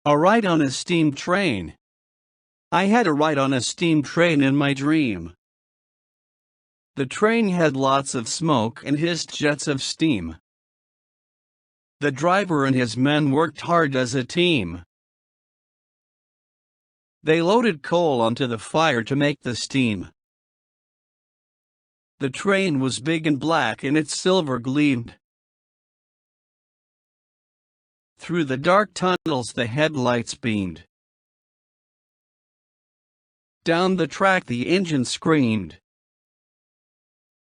A ride on a steam train. I had a ride on a steam train in my dream. The train had lots of smoke and hissed jets of steam. The driver and his men worked hard as a team. They loaded coal onto the fire to make the steam. The train was big and black and its silver gleamed. Through the dark tunnels the headlights beamed. Down the track the engine screamed.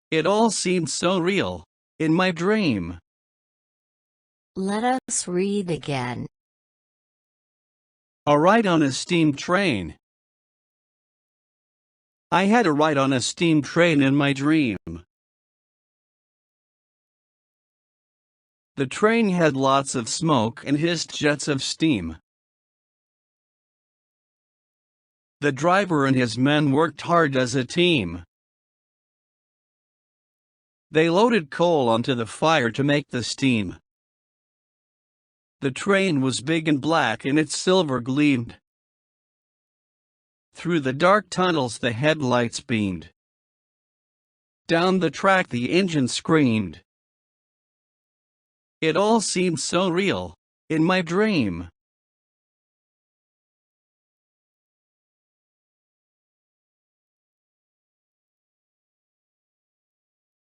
It all seemed so real, in my dream. Let us read again. A ride on a steam train. I had a ride on a steam train in my dream. The train had lots of smoke and hissed jets of steam. The driver and his men worked hard as a team. They loaded coal onto the fire to make the steam. The train was big and black and its silver gleamed. Through the dark tunnels the headlights beamed. Down the track the engine screamed. It all seemed so real, in my dream.